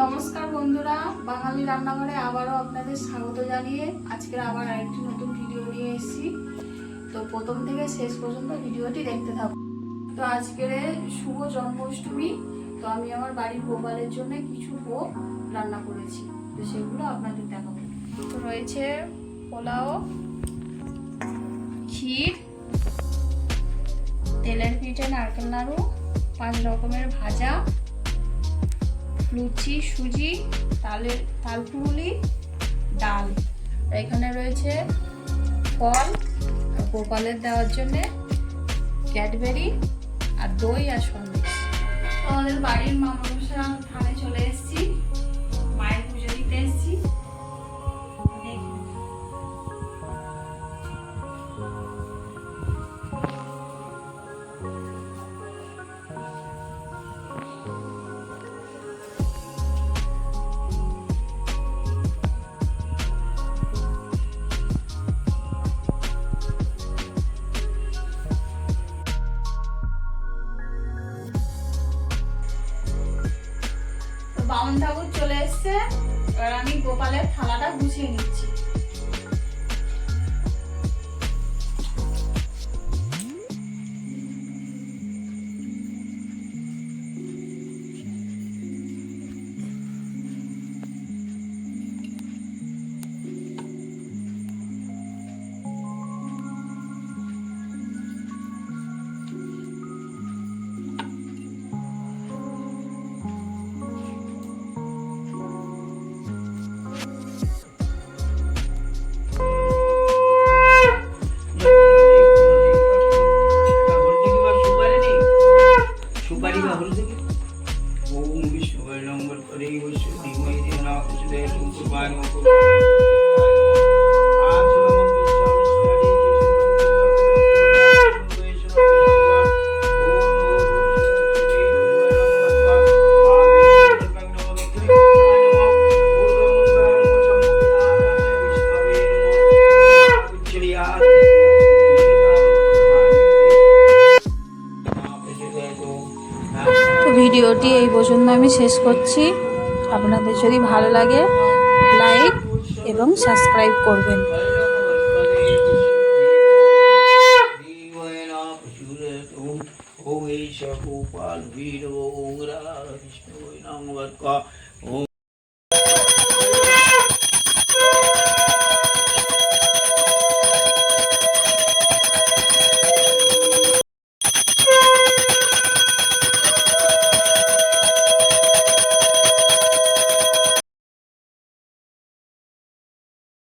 নমস্কার বন্ধুরা, বাঙালি রান্নাঘরে আবারও আপনাদের স্বাগত জানিয়ে আজকের আবার আরেকটি নতুন ভিডিও নিয়ে এসেছি। তো প্রথম থেকে শেষ পর্যন্ত ভিডিওটি দেখতে থাকুন। তো আজকের শুভ জন্মাষ্টমী, তো আমি আমার বাড়ির গোপালের জন্য কিছু ভোগ রান্না করেছি, তো সেগুলো আপনাদের দেখাবো। তো রয়েছে পোলাও, ক্ষীর, তেলের পিঠে, নারকেল নাড়ু, 5 রকমের ভাজা, লুচি, সুজি, তালপুরুলি, ডাল। এখানে রয়েছে ফল, গোপালের দেওয়ার জন্য ক্যাডবেরি, আর দই আর সন্দেশ। আমাদের বাড়ির মা মনসা থানে চলে এসেছি, মায়ের পুজো দিতে এসেছি। বামন ঠাকুর চলে এসছে, এবার আমি গোপালের থালাটা গুছিয়ে নিচ্ছি। ভিডিওটি এই পর্যন্ত আমি শেষ করছি। আপনাদের যদি ভালো লাগে লাইক এবং সাবস্ক্রাইব করবেন।